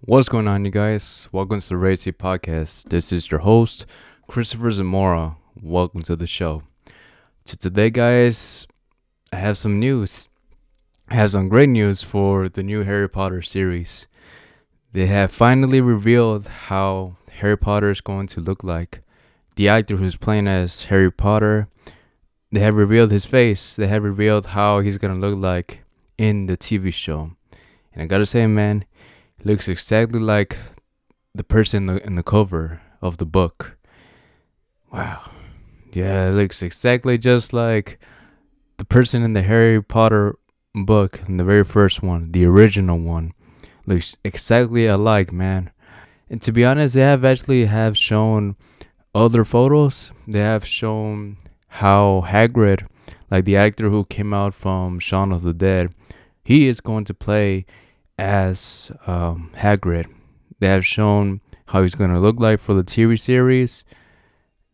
What's going on, you guys? Welcome to the Racy Podcast. This is your host, Cristopher Zamora. Welcome to the show. Today, guys, I have some news. I have some great news for the new Harry Potter series. They have finally revealed how Harry Potter is going to look like. The actor who's playing as Harry Potter, they have revealed his face. They have revealed how he's going to look like in the TV show. And I gotta say, man, looks exactly like the person in the cover of the book. Wow. Yeah, it looks exactly just like the person in the Harry Potter book, in the very first one, the original one. Looks exactly alike, man. And to be honest, they have shown other photos. They have shown how Hagrid, like the actor who came out from Shaun of the Dead, he is going to play as Hagrid. They have shown how he's going to look like for the TV series.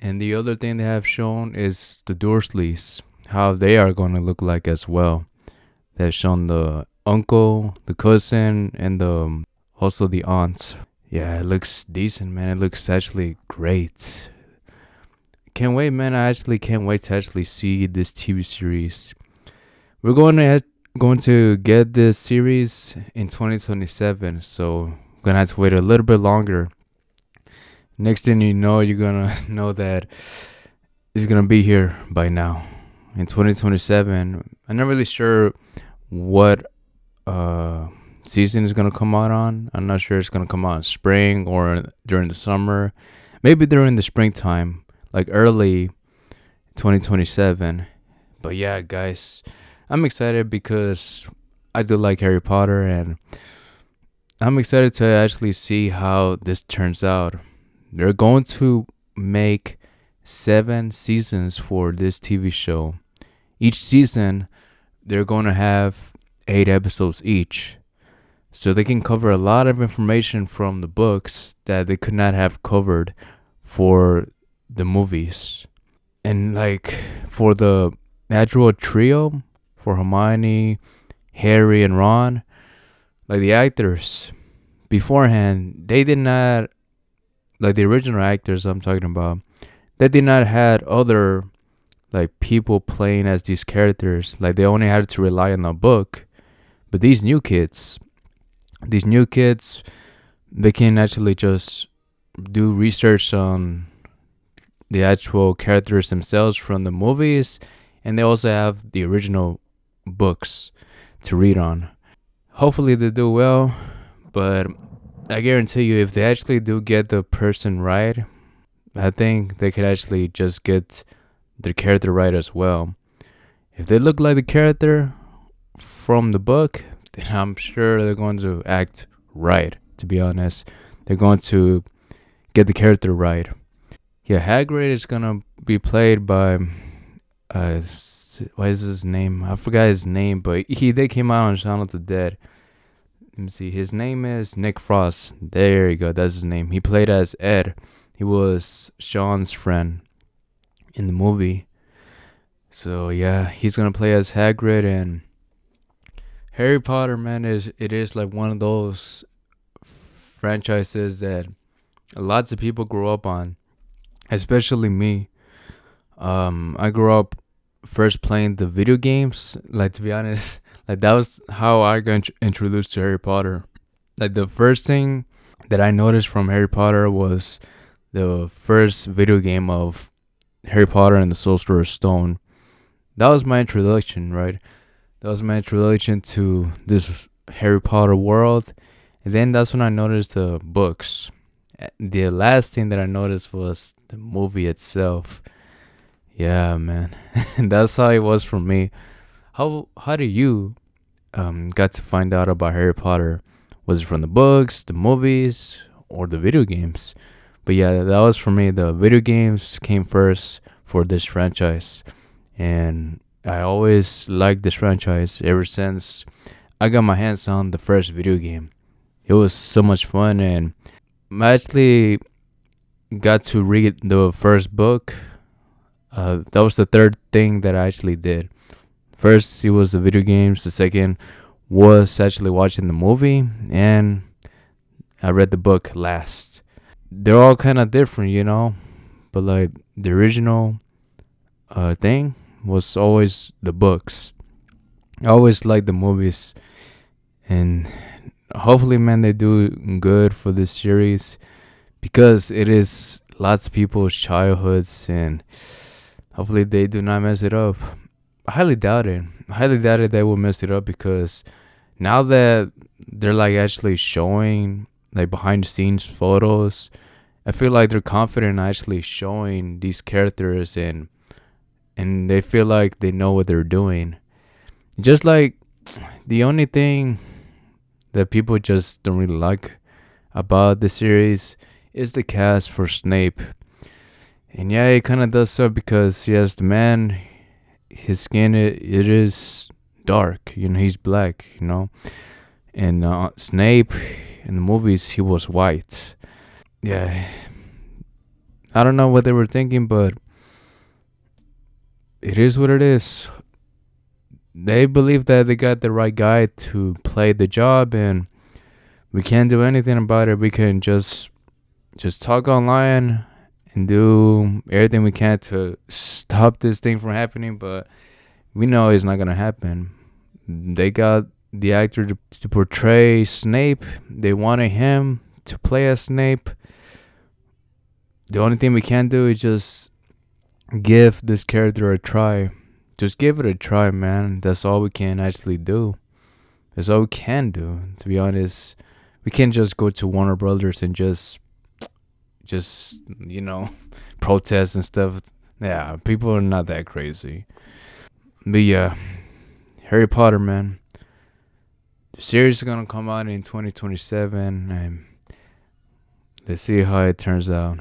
And the other thing they have shown is the Dursleys, how they are going to look like as well. They have shown the uncle, the cousin, and also the aunts. Yeah, it looks decent, man. It looks actually great. Can't wait, man. I actually can't wait to actually see this TV series. We're going to get this series in 2027, so gonna have to wait a little bit longer. Next thing you know, you're gonna know that it's gonna be here by now in 2027. I'm not really sure what season is gonna come out on. I'm not sure it's gonna come out in spring or during the summer, maybe during the springtime, like early 2027. But yeah, guys, I'm excited because I do like Harry Potter, and I'm excited to actually see how this turns out. They're going to make 7 seasons for this TV show. Each season, they're going to have 8 episodes each. So they can cover a lot of information from the books that they could not have covered for the movies. And like for the actual trio, for Hermione, Harry, and Ron, like the actors beforehand, they did not, like the original actors I'm talking about, they did not had other like people playing as these characters. Like they only had to rely on the book. But these new kids, they can actually just do research on the actual characters themselves from the movies, and they also have the original books to read on. Hopefully they do well, but I guarantee you, if they actually do get the person right, I think they could actually just get their character right as well. If they look like the character from the book, then I'm sure they're going to act right. To be honest, they're going to get the character right. Yeah, Hagrid is gonna be played by what is his name? I forgot his name, but they came out on Shaun of the Dead. Let me see. His name is Nick Frost. There you go. That's his name. He played as Ed. He was Sean's friend in the movie. So yeah, he's gonna play as Hagrid. And Harry Potter, man, it is like one of those franchises that lots of people grow up on, especially me. I grew up first playing the video games. Like, to be honest, like that was how I got introduced to Harry Potter. Like the first thing that I noticed from Harry Potter was the first video game of Harry Potter and the Sorcerer's Stone. That was my introduction, right? That was my introduction to this Harry Potter world. And then that's when I noticed the books. The last thing that I noticed was the movie itself. Yeah, man. That's how it was for me. How do you got to find out about Harry Potter? Was it from the books, the movies, or the video games? But yeah, that was for me. The video games came first for this franchise. And I always liked this franchise ever since I got my hands on the first video game. It was so much fun, and I actually got to read the first book. That was the third thing that I actually did. First, it was the video games. The second was actually watching the movie, and I read the book last. They're all kind of different, but like the original thing was always the books. I always like the movies, and hopefully, man, they do good for this series because it is lots of people's childhoods, and hopefully they do not mess it up. I highly doubt it. I highly doubt it they will mess it up because now that they're like actually showing like behind the scenes photos, I feel like they're confident actually showing these characters, and they feel like they know what they're doing. Just like the only thing that people just don't really like about the series is the cast for Snape. And yeah, it kind of does so because yes, the man, his skin it is dark. He's black. And Snape in the movies he was white. Yeah, I don't know what they were thinking, but it is what it is. They believe that they got the right guy to play the job, and we can't do anything about it. We can just talk online and do everything we can to stop this thing from happening, but we know it's not gonna happen. They got the actor to portray Snape. They wanted him to play as Snape. The only thing we can do is just give this character a try. Just give it a try, man. That's all we can actually do. That's all we can do. To be honest, we can't just go to Warner Brothers and just protest and stuff. Yeah, people are not that crazy. But yeah, Harry Potter, man. The series is gonna come out in 2027, and let's see how it turns out.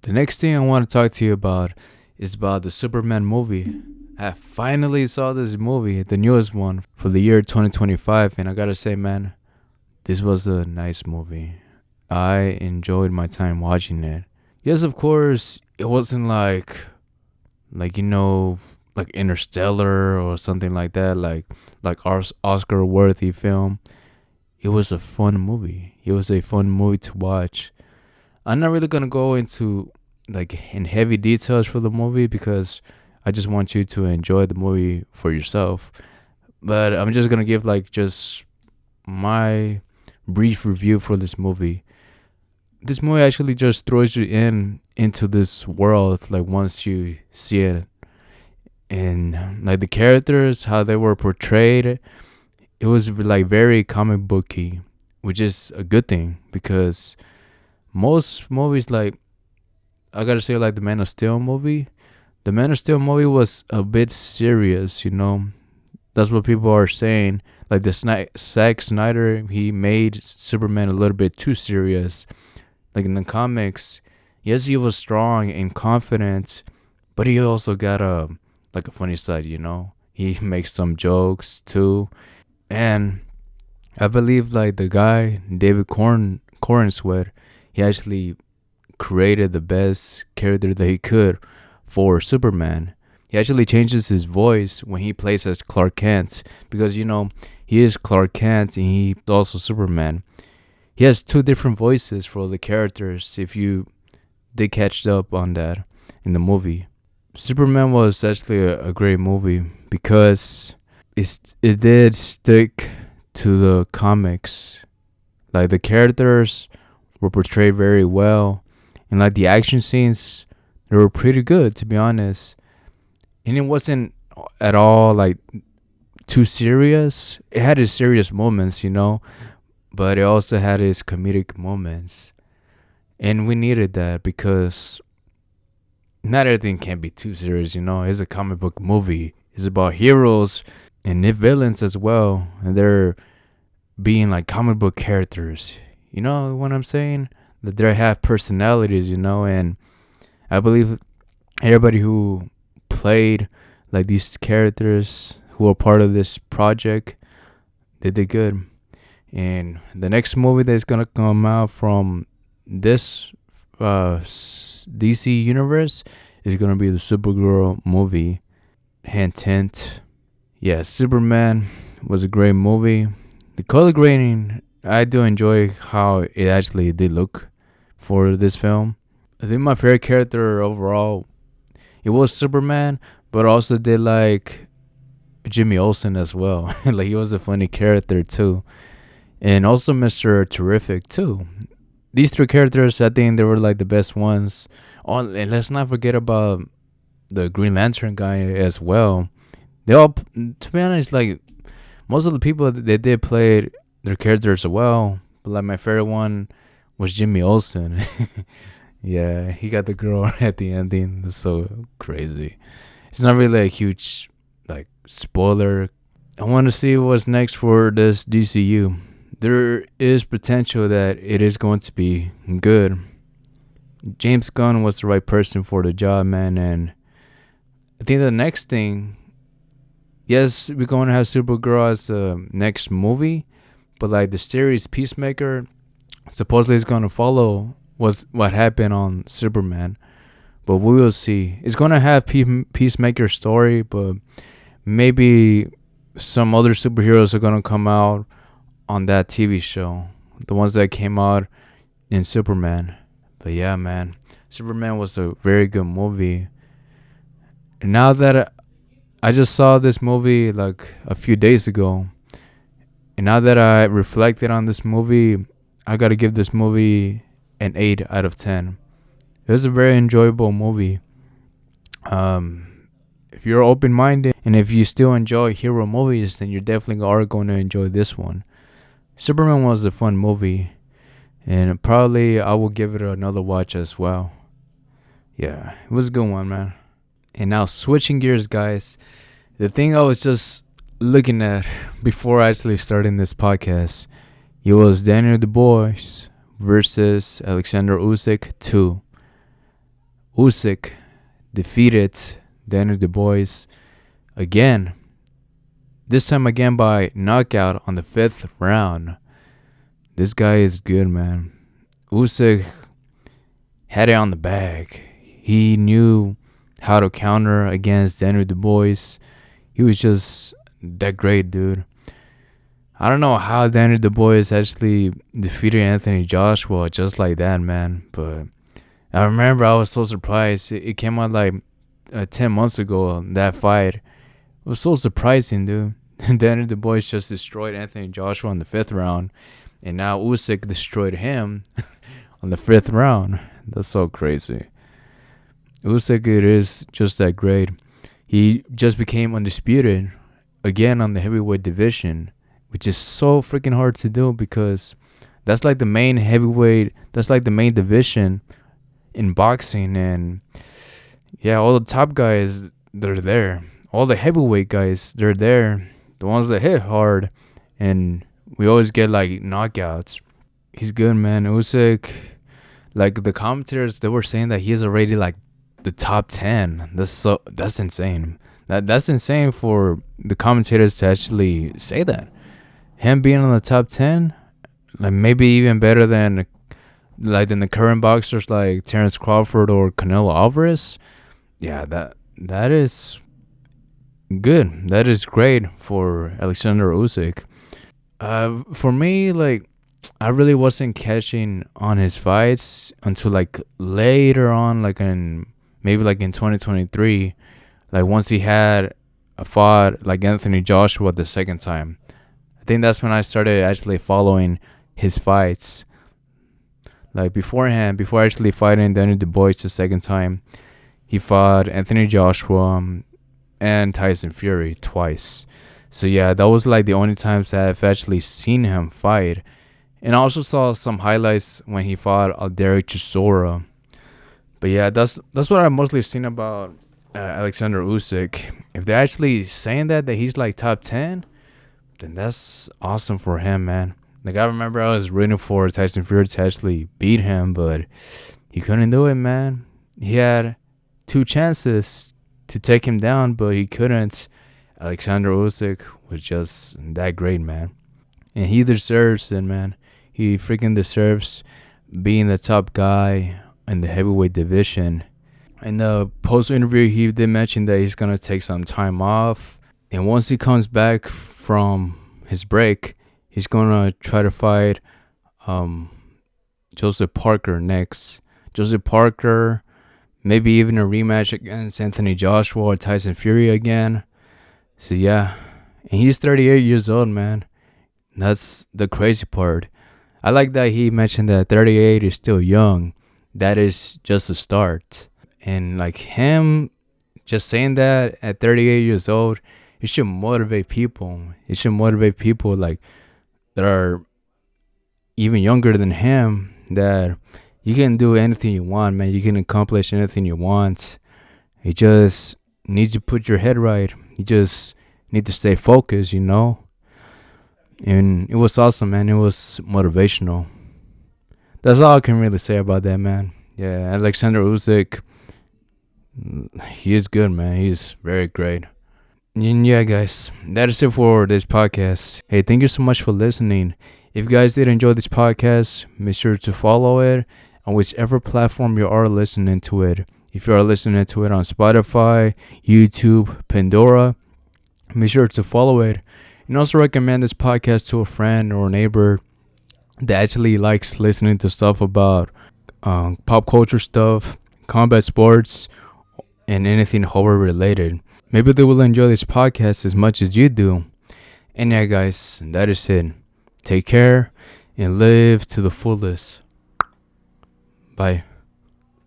The next thing I want to talk to you about is about the Superman movie. I finally saw this movie, the newest one for the year 2025, and I gotta say, man, this was a nice movie. I enjoyed my time watching it. Yes, of course, it wasn't like Interstellar or something like that, like Oscar worthy film. It was a fun movie. It was a fun movie to watch. I'm not really gonna go into in heavy details for the movie because I just want you to enjoy the movie for yourself. But I'm just gonna give just my brief review for this movie. This movie actually just throws you into this world once you see it, and the characters, how they were portrayed, it was very comic booky, which is a good thing because most movies I gotta say the Man of Steel movie. The Man of Steel movie was a bit serious, That's what people are saying. Zack Snyder, he made Superman a little bit too serious. In the comics, yes, he was strong and confident, but he also got a funny side, He makes some jokes too, and I believe the guy David Cornsweet, he actually created the best character that he could for Superman. He actually changes his voice when he plays as Clark Kent because he is Clark Kent and he's also Superman. He has two different voices for the characters if you did catch up on that in the movie. Superman was actually a great movie because it did stick to the comics. The characters were portrayed very well, and the action scenes, they were pretty good, to be honest. And it wasn't at all too serious. It had its serious moments, but it also had its comedic moments. And we needed that because not everything can be too serious, It's a comic book movie. It's about heroes and villains as well. And they're being comic book characters. You know what I'm saying? That they have personalities, and I believe everybody who played these characters who are part of this project, they did good. And the next movie that's gonna come out from this DC universe is gonna be the Supergirl movie. Hint, hint. Yeah, Superman was a great movie. The color grading I do enjoy how it actually did look for this film. I think my favorite character overall it was Superman, but also did like Jimmy Olsen as well. Like he was a funny character too, and also Mr. Terrific too. These three characters, I think they were like the best ones. Oh, and let's not forget about the Green Lantern guy as well. They all, to be honest, like most of the people they did play their characters well. But like my favorite one was Jimmy Olsen. Yeah, he got the girl at the ending. That's so crazy. It's not really a huge like spoiler. I want to see what's next for this DCU. There is potential that it is going to be good. James Gunn was the right person for the job, man, and I think the next thing, yes, we're going to have Supergirl as the next movie, but like the series Peacemaker supposedly is going to follow was what happened on Superman, but we will see. It's going to have Peacemaker story, but maybe some other superheroes are going to come out on that TV show, the ones that came out in Superman. But yeah, man, Superman was a very good movie. And now that I just saw this movie like a few days ago, and now that I reflected on this movie, I gotta give this movie an 8 out of 10. It was a very enjoyable movie. If you're open-minded and if you still enjoy hero movies, then you definitely are going to enjoy this one. Superman was a fun movie, and probably I will give it another watch as well. Yeah, it was a good one, man. And now switching gears, guys. The thing I was just looking at before actually starting this podcast, it was Daniel Dubois versus Alexander Usyk 2. Usyk defeated Daniel Dubois again. This time again by knockout on the 5th round. This guy is good, man. Usyk had it on the bag. He knew how to counter against Daniel Dubois. He was just that great, dude. I don't know how Daniel Dubois actually defeated Anthony Joshua just like that, man. But I remember I was so surprised. It came out like 10 months ago, that fight. It was so surprising, dude. Daniel Dubois just destroyed Anthony Joshua in the 5th round. And now Usyk destroyed him on the 5th round. That's so crazy. Usyk it is just that great. He just became undisputed again on the heavyweight division, which is so freaking hard to do because that's like the main heavyweight. That's like the main division in boxing. And yeah, all the top guys, they're there. All the heavyweight guys, they're there. The ones that hit hard. And we always get like knockouts. He's good, man. Usyk, like the commentators, they were saying that he's already like the top 10. That's insane. That's insane for the commentators to actually say that. Him being on the top 10, like maybe even better than the current boxers like Terrence Crawford or Canelo Alvarez. Yeah, that is good. That is great for Alexander Usyk. For me, like I really wasn't catching on his fights until like later on, like in 2023, like once he had a fought like Anthony Joshua the second time. I think that's when I started actually following his fights. Like beforehand, before actually fighting Daniel Dubois the second time, he fought Anthony Joshua and Tyson Fury twice. So yeah, that was like the only times that I've actually seen him fight. And I also saw some highlights when he fought Derek Chisora. But yeah, that's what I've mostly seen about Alexander Usyk. If they're actually saying that he's like top 10, then that's awesome for him, man. Like I remember I was rooting for Tyson Fury to actually beat him, but he couldn't do it, man. He had 2 chances to take him down, but he couldn't. Alexander Usyk was just that great, man. And he deserves it, man. He freaking deserves being the top guy in the heavyweight division. In the post interview, he did mention that he's gonna take some time off, and once he comes back from his break, He's gonna try to fight um Joseph Parker next. Joseph Parker, maybe even a rematch against Anthony Joshua or Tyson Fury again. So yeah, and he's 38 years old, man. That's the crazy part. I like that he mentioned that 38 is still young. That is just a start. And like him just saying that at 38 years old, it should motivate people. It should motivate people like that are even younger than him, that you can do anything you want, man. You can accomplish anything you want. You just need to put your head right. You just need to stay focused, you know? And it was awesome, man. It was motivational. That's all I can really say about that, man. Yeah, Alexander Usyk, he is good, man. He's very great. And yeah, guys, that is it for this podcast. Hey, thank you so much for listening. If you guys did enjoy this podcast, make sure to follow it on whichever platform you are listening to it. If you are listening to it on Spotify, YouTube, Pandora, make sure to follow it. And also recommend this podcast to a friend or a neighbor that actually likes listening to stuff about pop culture stuff, combat sports, and anything horror related. Maybe they will enjoy this podcast as much as you do. And yeah, guys, that is it. Take care and live to the fullest. Bye.